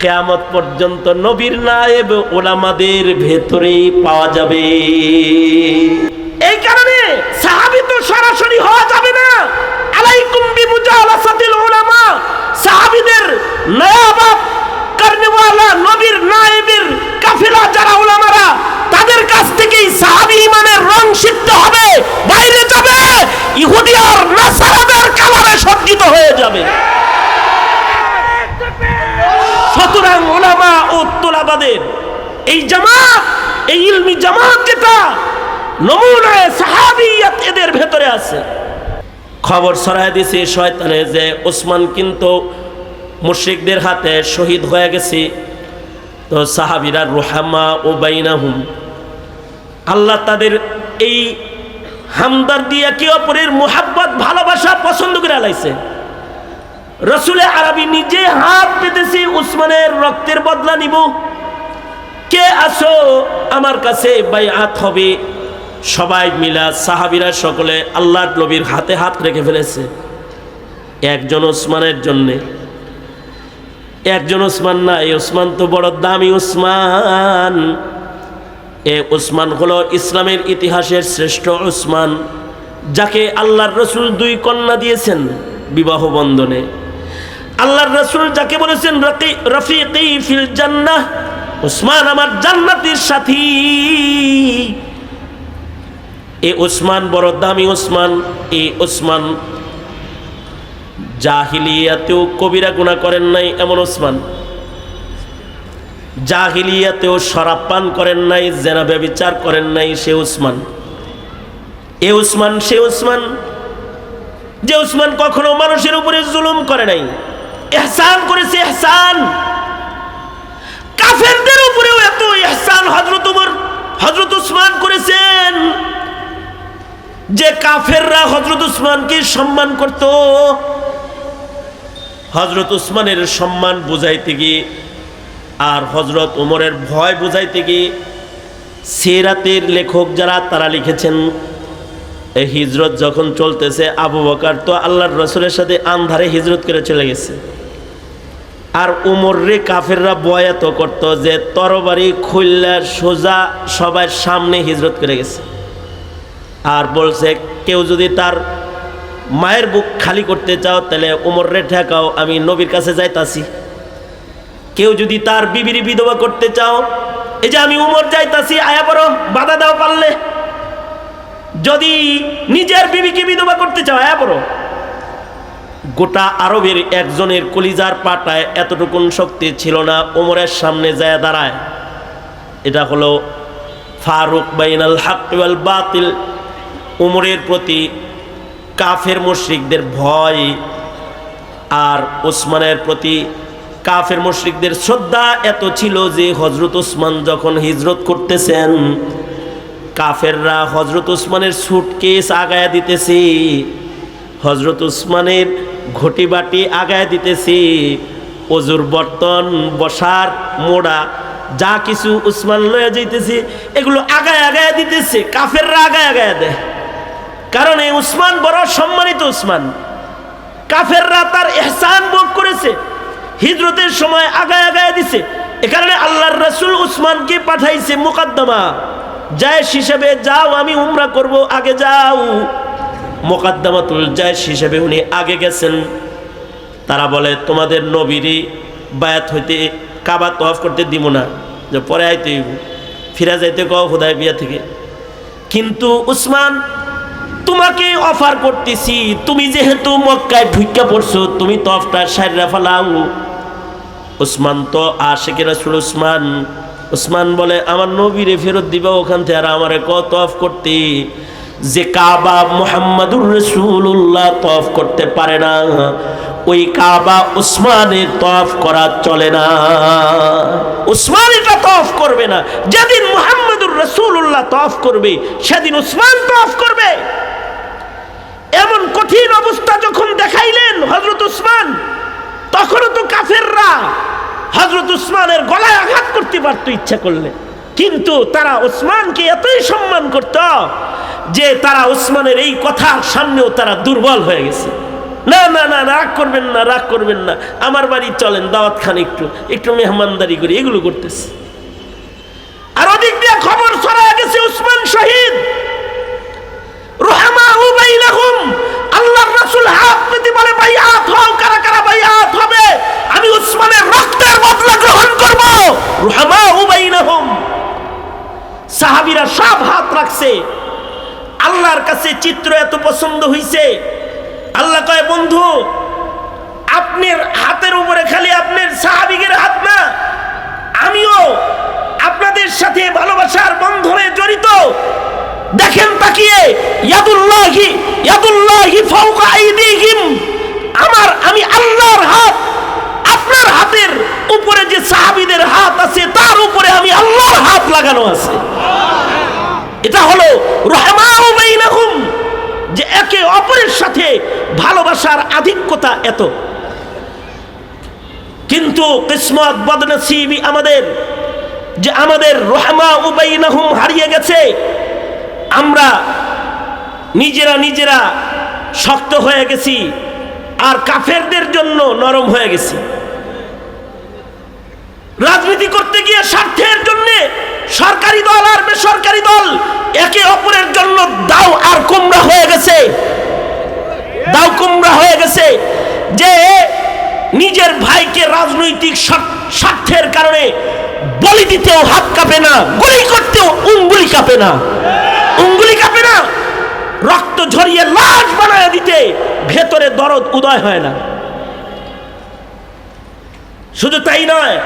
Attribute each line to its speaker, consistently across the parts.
Speaker 1: কিয়ামত পর্যন্ত নবীর নায়েব উলামাদের ভেতরেই পাওয়া যাবে। এই কারণে সাহাবী তো সরাসরি হওয়া যাবে না। আলাইকুম বিমুজালাসাতিল উলামা, সাহাবীদের নায়াব করনেওয়ালা নবীর নায়েবের কাফেলা যারা উলামারা, তাদের কাছ থেকেই সাহাবী ইমানের রং শিখতে হবে। বাইরে যাবে ইহুদি আর নাসারাদের কালারে সজ্জিত হয়ে যাবে। সুতরাং উলামা ও তোলাবাদের এই জামাত, এই ইলমি জামাত যেটা নমুনায়ে সাহাবিয়াত এদের ভেতরে আছে। খবর ছড়ায় দিয়েছে শয়তানে যে ওসমান কিন্তু মুশরিকদের হাতে শহীদ হয়ে গেছে। তো সাহাবীরা রুহামা ও বাইনাহুম, আল্লাহ তাদের এই হামদর্দি একে অপরের মুহাব্বত ভালোবাসা পছন্দ করে আলাইছে। রসুল আরবি নিজে হাত পেতেছে উসমানের রক্তের বদলা নিব, কে আসো আমার কাছে বাইআত হবে। সবাই মিলা সাহাবীরা সকলে আল্লাহর নবীর হাতে হাত রেখে ফেলেছে একজন ওসমানের জন্য। একজন ওসমান না, এই ওসমান তো বড় দামি ওসমান। এ ওসমান হলো ইসলামের ইতিহাসের শ্রেষ্ঠ ওসমান, যাকে আল্লাহর রসুল 2 কন্যা দিয়েছেন বিবাহ বন্ধনে। আল্লাহর রসুল যাকে বলেছেন রফিকি ফিল জান্নাহ, ওসমান আমার জান্নাতের সাথী। এই ওসমান বড় দামি ওসমান। এই ওসমান জাহিলিয়াতেও কবিরা গুনাহ করেন নাই এমন ওসমান, জাহিলিয়াতেও শরাব পান করেন নাই, জেনা ব্যভিচার করেন নাই সে ওসমান। এ ওসমান সে ওসমান যে ওসমান কখনো মানুষের উপরে জুলুম করে নাই, ইহসান করেছে। ইহসান কাফেরদের উপরেও এত ইহসান হযরত ওসমান করেছেন যে কাফেররা হযরত ওসমানকে সম্মান করত। হযরত ওসমানের সম্মান বুঝাইতে গিয়ে আর হযরত ওমরের ভয় বুঝাইতে গিয়ে সিরাতের লেখক যারা তারা লিখেছেন, এই হিজরত যখন চলতেছে আবু বকর তো আল্লাহর রাসূলের সাথে আন্ধারে হিজরত করে চলে গেছে, আর ওমর রে কাফেররা বয়াত করত যে তরবারি খুললা সোজা সবার সামনে হিজরত করে গেছে। আর বলছে কেউ যদি তার মায়ের বুক খালি করতে চাও তাহলে ওমর রে ঠেকাও, আমি নবীর কাছে যাইতাছি। কেউ যদি তার বিবির বিধবা করতে চাও, এই যে আমি উমর যাইতাছি, আয়া পড়ো, বাধা দাও পারলে। যদি নিজের বিবিকে বিধবা করতে চাও, আয়া পড়ো। গোটা আরবের একজনের কলিজার পাটায় এতটুকুন শক্তি ছিল না ওমরের সামনে যায় দাঁড়ায়। এটা হলো ফারুক বাইনাল হক ওয়াল বাতিল। ওমরের প্রতি কাফের মুশরিকদের ভয় আর ওসমানের প্রতি কাফের মুশরিকদের শ্রদ্ধা এত ছিল যে হযরত ওসমান যখন হিজরত করতেছেন, কাফেররা হযরত ওসমানের সুটকেস আগায়া দিতেছে, হযরত ওসমানের ঘটি বাটি আগায়া দিতেছে, অজুর বর্তন, বসার মোড়া যা কিছু ওসমান লয়ে যাইতেছে এগুলো আগায় আগায় দিতেছে। কাফেররা আগায় আগায় দেয়, কারণ এই ওসমান বড় সম্মানিত ওসমান। কাফেররা তার ইহসান ভোগ করেছে, হিজরতের সময় আগায় আগায় দিছে। এ কারণে আল্লাহর রাসূল উসমানকে পাঠাইছে মুকদ্দমা, জায়েশ হিসেবে যাও, আমি উমরা করব, আগে যাও। মুকদ্দমাতুল জায়েশ হিসেবে উনি আগে গেছেন। তারা বলে তোমাদের নবীরই বায়াত হইতে কাবা তওয়াফ করতে দিব না, যে পরে আইতে ফিরা যাইতে কও হুদায়বিয়া থেকে। কিন্তু উসমান তোমাকে অফার করতেছি, তুমি যেহেতু মক্কায় ঢুইকা পড়ছো, তুমি তওয়াফটা সাইরা ফেলাও। উসমান তো আশিকে রাসূল উসমান। উসমান বলে আমার নবীরে ফেরত দিবা ওখান থেকে, আর আমারে কও তওয়াফ করতে। যে কাবা মুহাম্মাদুর রাসূলুল্লাহ তওয়াফ করতে পারে না, ওই কাবা উসমানের তওয়াফ করা চলে না। উসমান এটা তওয়াফ করবে না। যেদিন মুহাম্মাদুর রাসূলুল্লাহ তওয়াফ করবে সেদিন উসমান তওয়াফ করবে। এমন কঠিন অবস্থা যখন দেখাইলেন হযরত উসমান, তখনও তো কাফেররা হযরত উসমানের গলায় আঘাত করতে পারতো ইচ্ছা করলে, কিন্তু তারা উসমানকে এতই সম্মান করত যে তারা উসমানের এই কথার সামনেও তারা দুর্বল হয়ে গেছে। না না না, রাগ করবেন না, রাগ করবেন না, আমার বাড়ি চলেন, দাওয়াত খান, একটু একটু মেহমানদারি করি, এগুলো করতেছে। আর ওদিক দিয়ে খবর ছড়ায় গেছে উসমান শহীদ। রহমাউ বাইনাহুম, আল্লাহর রাসূল হাত পেতে বলে বাইআত হও, কারা কারা বাইআত হবে, আমি উসমানের রক্তের বদলা গ্রহণ করব। রহমাউ বাইনাহুম, সাহাবীরা সব হাত রাখছে। আল্লাহর কাছে চিত্র এত পছন্দ হইছে, আল্লাহ কয় বন্ধু আপনার হাতের উপরে খালি আপনার সাহাবীদের হাত না, আমিও আপনাদের সাথে ভালোবাসার বন্ধনে জড়িত। দেখেন তাকিয়ে, ইয়াদুল্লাহি ফাওকা আইদিহিম, আমি আল্লাহর হাত আপনার হাতের উপরে, যে সাহাবীদের হাত আছে তার উপরে আমি আল্লাহর হাত লাগানো আছে। এটা হলো রহমাউ বাইনাহুম, যে একে অপরের সাথে ভালোবাসার আধিক্যতা এত। কিন্তু কিসমত বদনসিবি আমাদের, যে আমাদের রহমাউ বাইনাহুম হারিয়ে গেছে। আমরা নিজেরা শক্ত হয়ে গেছি, আর কাফেরদের জন্য নরম হয়ে গেছি। রাজনীতি করতে গিয়ে স্বার্থের জন্য সরকারি দল আর বেসরকারি দল একে অপরের জন্য দাও আর কুমড়া হয়ে গেছে, দাও কুমড়া হয়ে গেছে। যে নিজের ভাইকে রাজনৈতিক স্বার্থের কারণে বলি দিতেও হাত কাঁপে না, গুলি করতেও উঙ্গুলি কাঁপে না, উঙ্গুলি কাঁপে না, রক্ত ঝরিয়ে লাশ বানায় দিতে ভেতরে দরদ উদয় হয় না। শুধু তাই নয়,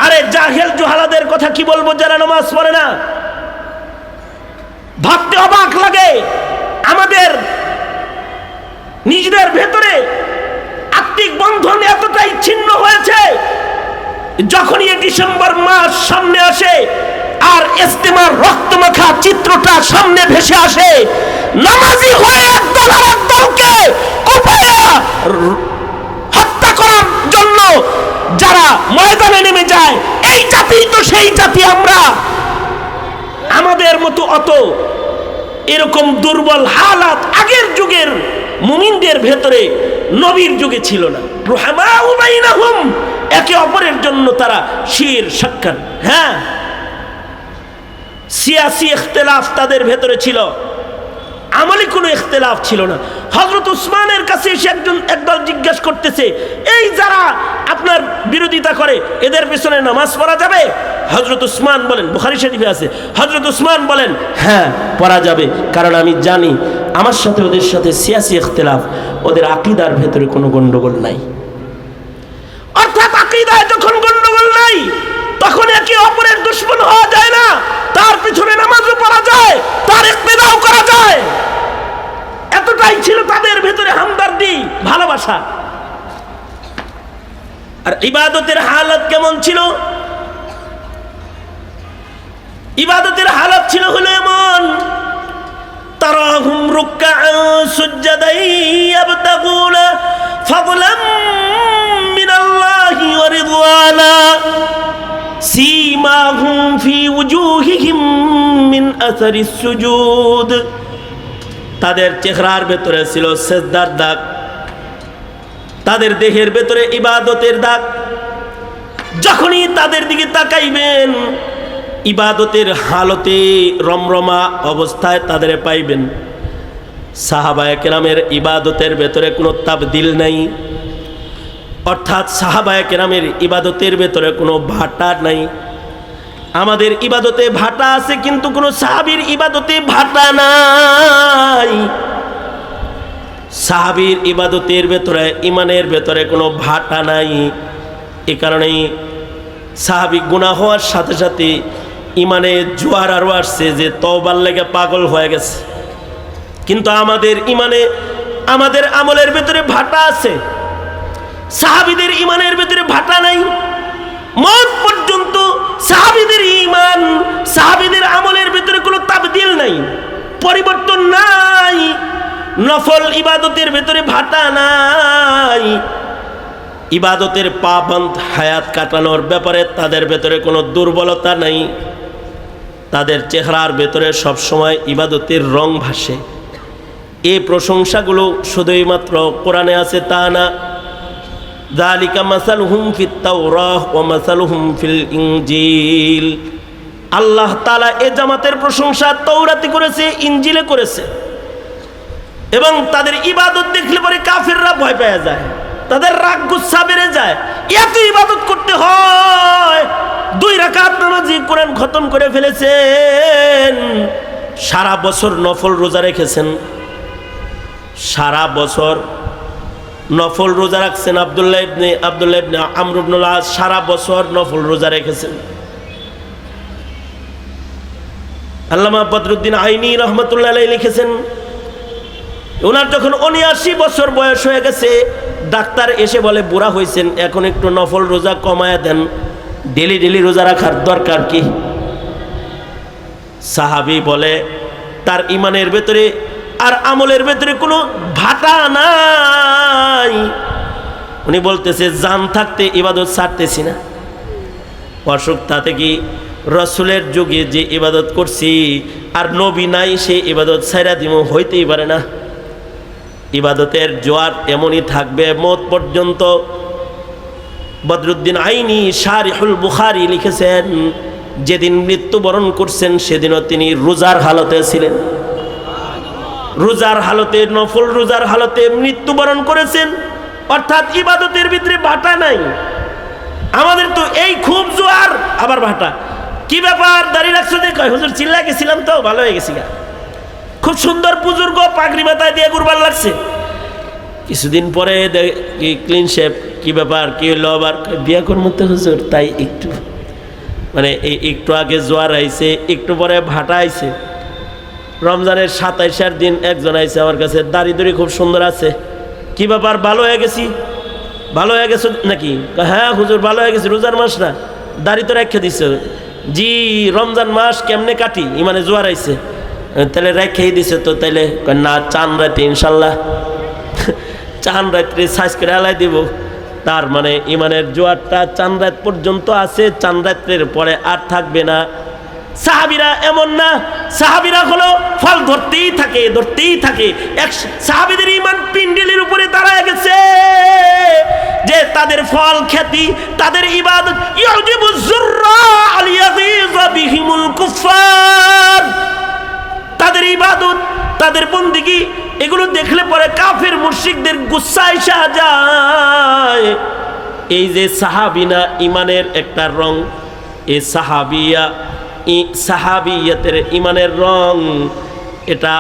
Speaker 1: আরে জাহেল জুহালাদের কথা কি বলবো, যারা নামাজ পড়ে না। ভাবতে অবাক লাগে, আমাদের নিজেদের ভেতরে আত্মিক বন্ধন এতটাই ছিন্ন হয়েছে, যখনই ডিসেম্বর মাস সামনে আসে আর ইস্তেমার রক্তমাখা চিত্রটা সামনে ভেসে আসে, নামাজি হয়ে একদল আর একদলকে কুপিয়ে হত্যা করার জন্য যারা ময়দানে নেমে যায়, এই জাতি তো সেই জাতি। আমরা আমাদের মতো অত এরকম দুর্বল হালাত আগের যুগের মুমিনদের ভেতরে নবীর যুগে ছিল না। রহমাউ বাইনাহুম, একে অপরের জন্য তারা শির সাক্কার। হ্যাঁ, সিয়াসি ইখতিলাফ তাদের ভেতরে ছিল, আমলি কোনো ইখতিলাফ ছিল না। হযরত উসমানের কাছে এসে একদল জিজ্ঞাসা করতেছে, এই যারা আপনার বিরোধিতা করে এদের পিছনে নামাজ পড়া যাবে? হযরত উসমান বলেন, বুখারী শরীফে আছে, হযরত উসমান বলেন হ্যাঁ পড়া যাবে, কারণ আমি জানি আমার সাথে ওদের সাথে সিয়াসি ইখতিলাফ, ওদের আকীদার ভেতরে কোনো গন্ডগোল নাই। অর্থাৎ আকীদায় যখন গন্ডগোল নাই, তখন একে অপরের দুশমন হওয়া যায় না, তার পিছনে নামাজও পড়া যায়, তার ইক্তেদাও করা যায়। এতটাই ছিল তাদের ভেতরে হামদর্দি, ভালোবাসা। আর ইবাদতের হালত কেমন ছিল? ইবাদতের হালত ছিল হলো এমন, তারাহুম রুকআন সুজদান ইয়াবতাগুনা ফাদলাম মিনাল্লাহি ওয়া রিদওয়ানা সীমাহুম ফি উজুহিহিম মিন আসারিস সুজুদ। তাদের চেহারার ভেতরে ছিল সেজদার দাগ, তাদের দেহের ভেতরে ইবাদতের দাগ। যখনই তাদের দিকে তাকাইবেন, ইবাদতের হালতে রমরমা অবস্থায় তাদের পাইবেন। সাহাবায়ে কেরামের ইবাদতের ভেতরে কোনো তাবদিল নাই, অর্থাৎ সাহাবায়ে কেরামের ইবাদতের ভেতরে কোনো ভাটা নাই। আমাদের ইবাদতে ভাটা আছে, কিন্তু কোনো সাহাবীর ইবাদতে ভাটা নাই। সাহাবীর ইবাদতের ভেতরে, ইমানের ভেতরে কোনো ভাটা নাই। এ কারণেই সাহাবী গুনাহ হওয়ার সাথে সাথে ইমানে জোয়ার আরও আসছে, যে তওবার লেগে পাগল হয়ে গেছে। কিন্তু আমাদের ইমানে, আমাদের আমলের ভেতরে ভাটা আছে, সাহাবীদের ইমানের ভেতরে ভাটা নাই। মত পর্যন্ত সাহাবীদের ঈমান, সাহাবীদের আমলের ভিতরে কোনো তাবদীল নাই, পরিবর্তন নাই। নফল ইবাদতের ভিতরে ভাটা নাই। ইবাদতের পাবন্দ হায়াত কাটানোর ব্যাপারে তাদের ভেতরে কোনো দুর্বলতা নাই। তাদের চেহারার ভেতরে সবসময় ইবাদতের রং ভাসে। এই প্রশংসাগুলো শুধুই মাত্র কোরআনে আছে তা না। যালিকা মাসালুহুম ফিত তাওরাহ ওয়া মাসালুহুম ফিল ইনজিল। আল্লাহ তাআলা এই জামাতের প্রশংসা তাওরাতে করেছে, ইনজিলে করেছে। এবং তাদের ইবাদত দেখলে পরে কাফিররা ভয় পেয়ে যায়, তাদের রাগ গুচ্ছা বেড়ে যায়। এত ইবাদত করতে হয়, 2 রাকাত নামাজি কোরআন খতম করে ফেলেছেন, সারা বছর নফল রোজা রেখেছেন, সারা বছর নফল রোজা রাখছেন। আব্দুল্লাহ ইবনে আমর ইবনুল আস সারা বছর নফল রোজা রেখেছেন। আল্লামা বদরুদ্দিন আইনি রহমতুল্লাহ আলাইহি লিখেছেন, ওনার যখন 79 বছর বয়স হয়ে গেছে, ডাক্তার এসে বলে বুড়া হয়েছেন, এখন একটু নফল রোজা কমায়া দেন, ডেলি ডেলি রোজা রাখার দরকার কি? সাহাবী বলে তার ইমানের ভেতরে আর আমলের ভেতরে কোনো ভাটা নাই। উনি বলতেছে জান থাকতে ইবাদত ছাড়তেছি না। অসুখ তাতে কি রসুলের যুগে যে ইবাদত করছি আর নবী নাই সে ইবাদত ছাইরা দিব, হইতেই পারে না। ইবাদতের জোয়ার এমনই থাকবে মত পর্যন্ত। বদরুদ্দিন আইনি শারিহুল বুখারী লিখেছেন, যেদিন মৃত্যুবরণ করছেন সেদিনও তিনি রোজার হালতে ছিলেন, রোজার হালতে, নফল রোজার হালতে মৃত্যুবরণ করেছেন। অর্থাৎ ইবাদতের ভিতরে ভাটা নাই। আমাদের তো এই খুব জোয়ার আবার ভাটা। কি ব্যাপার দাঁড়িয়ে রাখছো যে? কয় হুজুর চিল্লা গেছিলাম তো, ভালো হয়ে গেছি গা, খুব সুন্দর বুজুর্গ, পাগড়ি মাথায় দিয়ে কুরবান লাগছে। কিছুদিন পরে ক্লিন শেপ। কি ব্যাপার, কি হলো আবার? বিয়া করবো তো হুজুর, তাই একটু মানে এই একটু আগে জোয়ার আইছে, একটু পরে ভাটা আইছে। রমজানের 27 দিন একজন আইছে আমার কাছে, দাড়ি দড়ি খুব সুন্দর আছে। কি ব্যাপার, ভালো হয়ে গেছি? ভালো হয়ে গেছো নাকি? হ্যাঁ হুজুর ভালো হয়ে গেছি, রোজার মাস না, দাড়ি তো রেখে দিছে। জি রমজান মাস কেমনে কাটি, ইমানে জোয়ার আইছে। তাহলে রেখেই দিছে তো? তাইলে না, চান রাতে ইনশাল্লাহ, চান রাত্রে সাইজ করে আলাই দিব। তার মানে ইমানের জোয়ারটা চান রাত পর্যন্ত আছে, চান রাত্রের পরে আর থাকবে না। সাহাবীরা এমন না, সাহাবীরা হলো ফল ধরতেই থাকে, ধরতেই থাকে। সাহাবীদের ঈমান পিণ্ডেলের উপরে দাঁড়ায় গেছে যে তাদের ফল খ্যাতি, তাদের ইবাদত ইউজিবুজ যুররা আলিয়াযিযা বিহিমুল কুফার, তাদের ইবাদত, তাদের বন্দেগী, এগুলো দেখলে পরে কাফের মুশরিকদের গুচ্ছা এসে যায়। এই যে সাহাবিনা ইমানের একটা রং, এই সাহাবিয়াতের ইমানের রং, এটা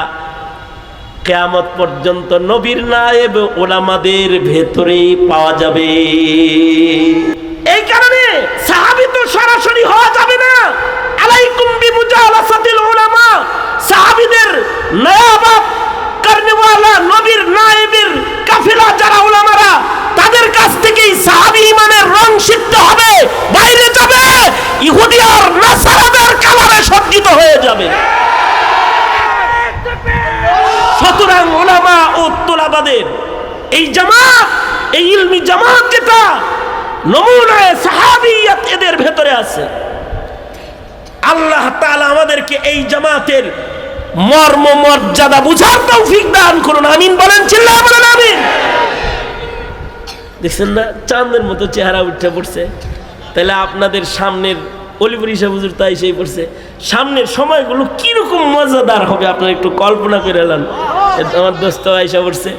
Speaker 1: কিয়ামত পর্যন্ত নবীর নায়েব উলামাদের ভেতরেই পাওয়া যাবে। এই কারণে সাহাবী তো সরাসরি হওয়া যাবে না। আলাইকুম বিমুজালাসাতিল উলামা, সাহাবীদের নায়াবাত করনেওয়ালা নবীর নায়েবের কাফেলা যারা উলামারা, তাদের কাছ থেকেই সাহাবী ইমানের রং শিখতে হবে। বাইরে যাবে ইহুদি আর নাসারাদের কালারে সজ্জিত হয়ে যাবে। সুতরাং উলামা ও তোলাবাদের এই জামাত, এই ইলমি জামাত যেটা নমুনায়ে সাহাবিয়াত এদের ভেতরে আছে, আল্লাহ তাআলা আমাদেরকে এই জামাতের মর্ম মর্যাদা বুঝার তৌফিক দান করুন। আমিন বলেন, চিল্লায়ে বলেন আমিন। দেখছেন না চাঁদের মতো চেহারা উঠে পড়ছে? তাহলে আপনাদের সামনের অলিপুর হিসাব হুজুর তাই সেই পড়ছে, সামনের সময়গুলো কিরকম মজাদার হবে আপনারা একটু কল্পনা করে এলেন। আমার দোস্ত আইসা পড়ছে,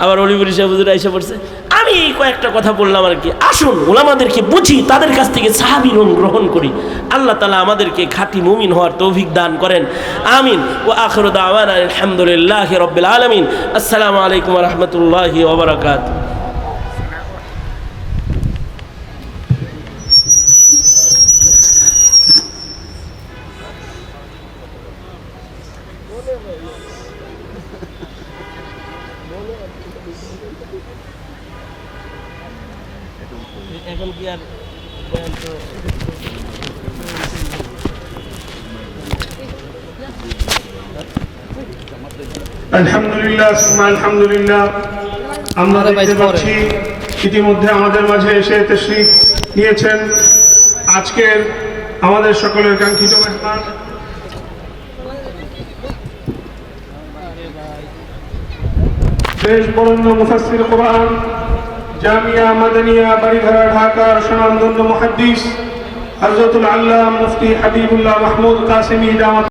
Speaker 1: আবার অলিপুর হিসাব হুজুর আইসা পড়ছে। আমি কয়েকটা কথা বললাম আর কি। আসুন উলামাদেরকে বুঝি, তাদের কাছ থেকে সাহাবী গ্রহণ করি। আল্লাহ তাআলা আমাদেরকে খাঁটি মুমিন হওয়ার তৌফিক দান করেন, আমিন। ওয়া আখিরু দাওয়ানা আলহামদুলিল্লাহি রাব্বিল আলামিন। আসসালামু আলাইকুম ওয়া রাহমাতুল্লাহি ওয়া বারাকাতুহু। এখন কি আর
Speaker 2: আলহামদুলিল্লাহ, আলহামদুলিল্লাহ। আমরা দেখতে পাচ্ছি ইতিমধ্যে আমাদের মাঝে এসে তাশরীফ নিয়েছেন আজকের আমাদের সকলের কাঙ্ক্ষিত মেহমান দেশ বরেণ্য মুফাসসির কোরআন, জামিয়া মাদানিয়া বাড়িধারা ঢাকার স্বনামধন্য মুহাদ্দিস হযরতুল আল্লামা মুফতি হাবিবুল্লাহ মাহমুদ কাসেমী দামাত